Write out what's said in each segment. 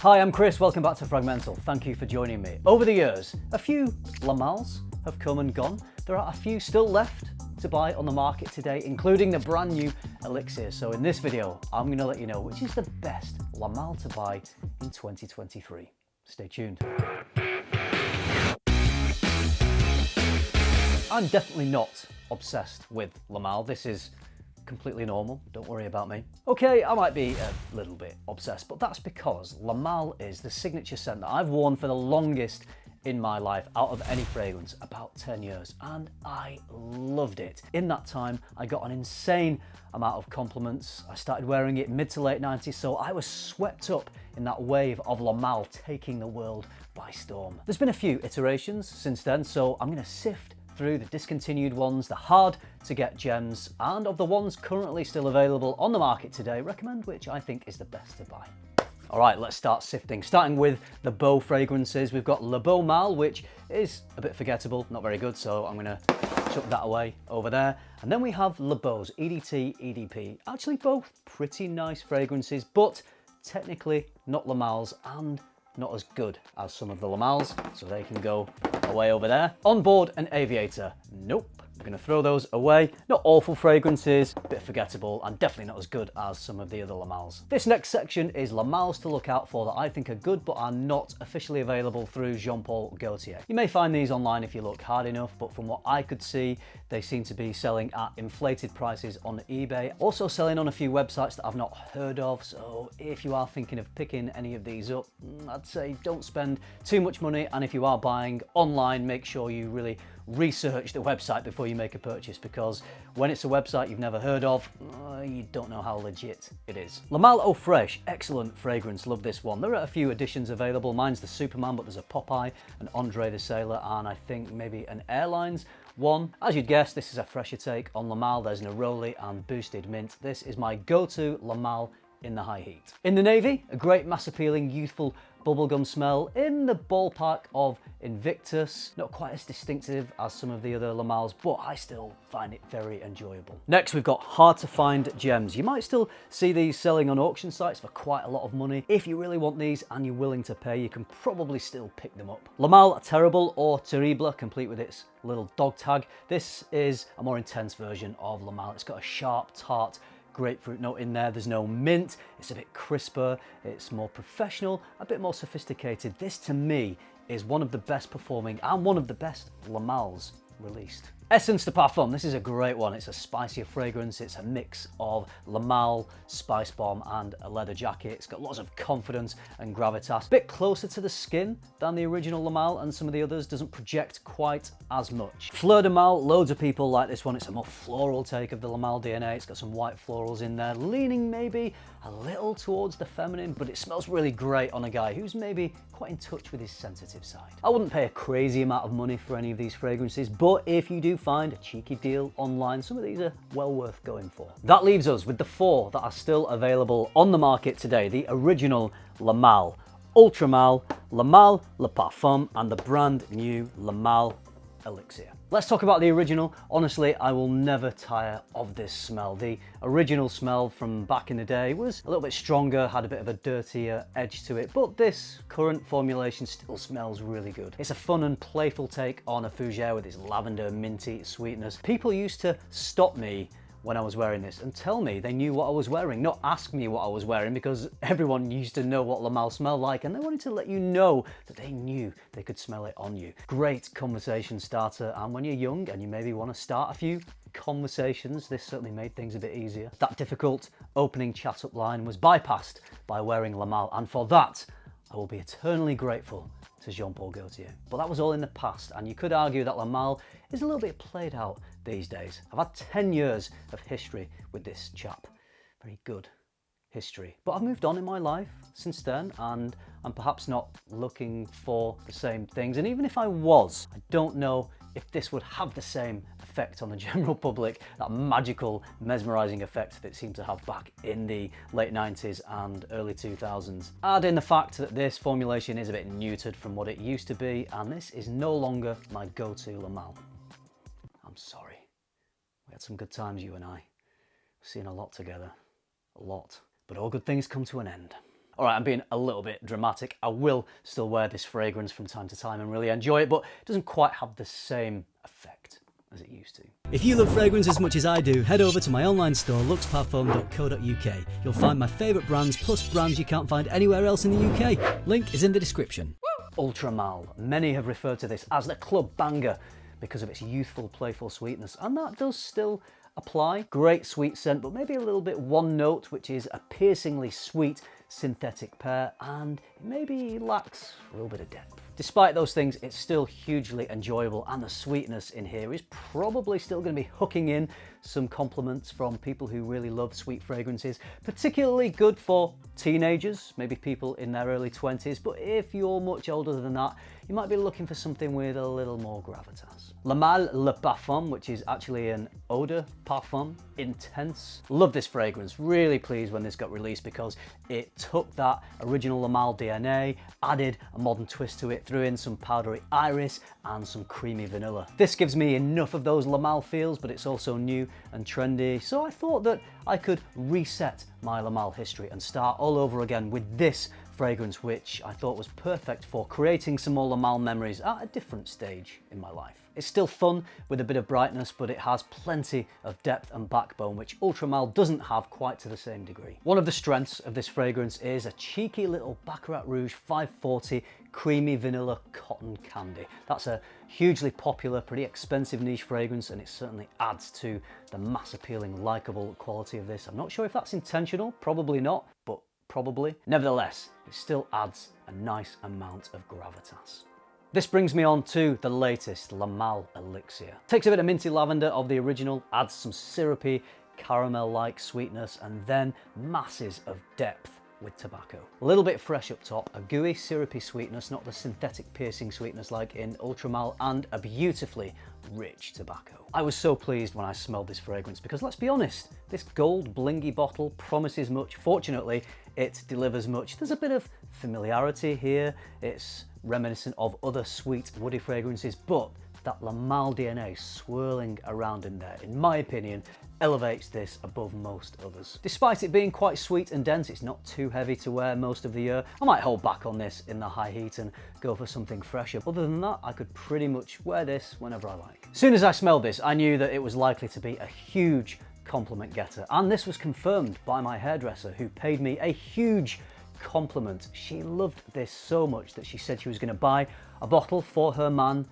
Hi, I'm Chris, welcome back to FRAG-MENTAL. Thank you for joining me. Over the years, a few Le Males have come and gone. There are a few still left to buy on the market today, including the brand new Elixir. So in this video, I'm going to let you know which is the best Le Male to buy in 2023. Stay tuned. I'm definitely not obsessed with Le Male. This is completely normal, don't worry about me. Okay, I might be a little bit obsessed, but that's because Le Male is the signature scent that I've worn for the longest in my life out of any fragrance, about 10 years, and I loved it. In that time, I got an insane amount of compliments. I started wearing it mid to late 90s, so I was swept up in that wave of Le Male taking the world by storm. There's been a few iterations since then, so I'm gonna sift through the discontinued ones, the hard to get gems, and of the ones currently still available on the market today, recommend which I think is the best to buy. All right, let's start sifting. Starting with the Beau fragrances, we've got Le Beau Male, which is a bit forgettable, not very good, so I'm gonna chuck that away over there. And then we have Le Beau's EDT, EDP, actually both pretty nice fragrances, but technically not Le Males and not as good as some of the Le Males, so they can go away over there. On board an Aviator, nope. I'm gonna throw those away. Not awful fragrances, a bit forgettable, and definitely not as good as some of the other Le Males. This next section is Le Males to look out for that I think are good but are not officially available through Jean-Paul Gaultier. You may find these online if you look hard enough, but from what I could see, they seem to be selling at inflated prices on eBay. Also selling on a few websites that I've not heard of, so if you are thinking of picking any of these up, I'd say don't spend too much money, and if you are buying online, make sure you really research the website before you make a purchase, because when it's a website you've never heard of, you don't know how legit it is. Le Male Eau Fraiche, excellent fragrance, love this one. There are a few editions available. Mine's the Superman, but there's a Popeye, an Andre the Sailor, and I think maybe an Airlines one. As you'd guess, this is a fresher take on Le Male. There's Neroli and Boosted Mint. This is my go-to Le Male in the high heat. In the navy, a great mass appealing, youthful bubblegum smell in the ballpark of Invictus. Not quite as distinctive as some of the other Le Males, but I still find it very enjoyable. Next, we've got hard to find gems. You might still see these selling on auction sites for quite a lot of money. If you really want these and you're willing to pay, you can probably still pick them up. Le Male Terrible or Terrible, complete with its little dog tag. This is a more intense version of Le Male. It's got a sharp, tart grapefruit note in there. There's no mint. It's a bit crisper. It's more professional, a bit more sophisticated. This to me is one of the best performing and one of the best Le Males released. Essence de Parfum, this is a great one. It's a spicier fragrance. It's a mix of Le Male, Spice Bomb, and a leather jacket. It's got lots of confidence and gravitas. A bit closer to the skin than the original Le Male, and some of the others. Doesn't project quite as much. Fleur de Mal, loads of people like this one. It's a more floral take of the Le Male DNA. It's got some white florals in there, leaning maybe a little towards the feminine, but it smells really great on a guy who's maybe quite in touch with his sensitive side. I wouldn't pay a crazy amount of money for any of these fragrances, but if you do find a cheeky deal online, some of these are well worth going for. That leaves us with the four that are still available on the market today. The original Le Male, Ultra Male, Le Male Le Parfum, and the brand new Le Male Elixir. Let's talk about the original. Honestly, I will never tire of this smell. The original smell from back in the day was a little bit stronger, had a bit of a dirtier edge to it, but this current formulation still smells really good. It's a fun and playful take on a fougere with its lavender, minty sweetness. People used to stop me when I was wearing this and tell me they knew what I was wearing, not ask me what I was wearing, because everyone used to know what Le Male smelled like, and they wanted to let you know that they knew they could smell it on you. Great conversation starter, and when you're young and you maybe want to start a few conversations, this certainly made things a bit easier. That difficult opening chat-up line was bypassed by wearing Le Male, and for that, I will be eternally grateful to Jean-Paul Gaultier. But that was all in the past, and you could argue that Le Male is a little bit played out these days. I've had 10 years of history with this chap. Very good history. But I've moved on in my life since then, and I'm perhaps not looking for the same things. And even if I was, I don't know if this would have the same effect on the general public, that magical, mesmerizing effect that it seemed to have back in the late 90s and early 2000s. Add in the fact that this formulation is a bit neutered from what it used to be, and this is no longer my go-to Le Male. I'm sorry. We had some good times, you and I. We've seen a lot together. A lot. But all good things come to an end. All right, I'm being a little bit dramatic. I will still wear this fragrance from time to time and really enjoy it, but it doesn't quite have the same effect as it used to. If you love fragrance as much as I do, head over to my online store, luxparfum.co.uk. You'll find my favourite brands, plus brands you can't find anywhere else in the UK. Link is in the description. Ultra Male. Many have referred to this as the club banger because of its youthful, playful sweetness, and that does still apply. Great sweet scent, but maybe a little bit one note, which is a piercingly sweet synthetic pear, and it maybe lacks a little bit of depth. Despite those things, it's still hugely enjoyable, and the sweetness in here is probably still going to be hooking in some compliments from people who really love sweet fragrances. Particularly good for teenagers, maybe people in their early 20s, but if you're much older than that, you might be looking for something with a little more gravitas. Male Le Parfum, which is actually an eau de parfum, intense. Love this fragrance, really pleased when this got released because it took that original Male DNA, added a modern twist to it, threw in some powdery iris and some creamy vanilla. This gives me enough of those Male feels, but it's also new and trendy, so I thought that I could reset my Male history and start all over again with this fragrance, which I thought was perfect for creating some more Male memories at a different stage in my life. It's still fun with a bit of brightness, but it has plenty of depth and backbone, which Ultra Male doesn't have quite to the same degree. One of the strengths of this fragrance is a cheeky little Baccarat Rouge 540 creamy vanilla cotton candy. That's a hugely popular, pretty expensive niche fragrance, and it certainly adds to the mass appealing, likable quality of this. I'm not sure if that's intentional, probably not, but probably. Nevertheless, it still adds a nice amount of gravitas. This brings me on to the latest, Male Elixir. Takes a bit of minty lavender of the original, adds some syrupy, caramel-like sweetness, and then masses of depth with tobacco. A little bit fresh up top, a gooey, syrupy sweetness, not the synthetic piercing sweetness like in Ultra Male, and a beautifully rich tobacco. I was so pleased when I smelled this fragrance because, let's be honest, this gold blingy bottle promises much. Fortunately, it delivers much. There's a bit of familiarity here. It's reminiscent of other sweet woody fragrances, but that Male DNA swirling around in there, in my opinion, elevates this above most others. Despite it being quite sweet and dense, it's not too heavy to wear most of the year. I might hold back on this in the high heat and go for something fresher. Other than that, I could pretty much wear this whenever I like. As soon as I smelled this, I knew that it was likely to be a huge compliment getter, and this was confirmed by my hairdresser, who paid me a huge compliment. She loved this so much that she said she was going to buy a bottle for her man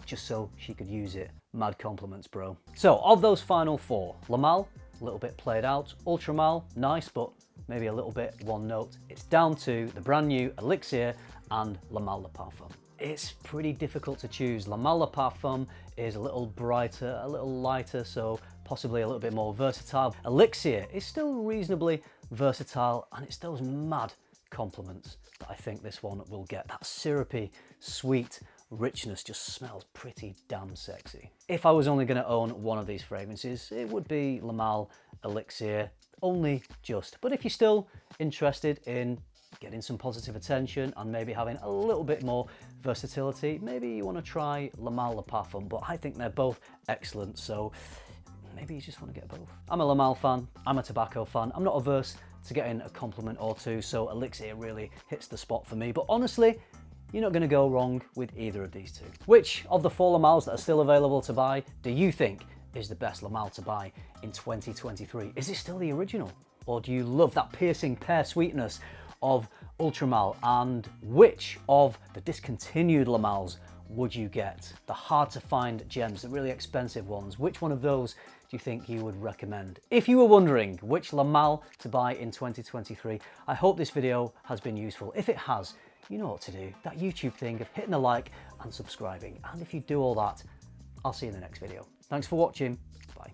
just so she could use it. Mad compliments, bro. So, of those final four, Male, a little bit played out, Ultra Male, nice, but maybe a little bit one note. It's down to the brand new Elixir and Male Le Parfum. It's pretty difficult to choose. Male Le Parfum is a little brighter, a little lighter, so possibly a little bit more versatile. Elixir is still reasonably versatile, and it's those mad compliments that I think this one will get. That syrupy, sweet richness just smells pretty damn sexy. If I was only going to own one of these fragrances, it would be Male Elixir, only just. But if you're still interested in getting some positive attention and maybe having a little bit more versatility, maybe you want to try Male Le Parfum, but I think they're both excellent, so maybe you just want to get both. I'm a Male fan, I'm a tobacco fan, I'm not averse to getting a compliment or two, so Elixir really hits the spot for me, but honestly, you're not going to go wrong with either of these two. Which of the four Males that are still available to buy do you think is the best Male to buy in 2023? Is it still the original? Or do you love that piercing pear sweetness of Ultra Male? And which of the discontinued Males would you get? The hard to find gems, the really expensive ones. Which one of those do you think you would recommend? If you were wondering which Male to buy in 2023, I hope this video has been useful. If it has, you know what to do. That YouTube thing of hitting a like and subscribing. And if you do all that, I'll see you in the next video. Thanks for watching. Bye.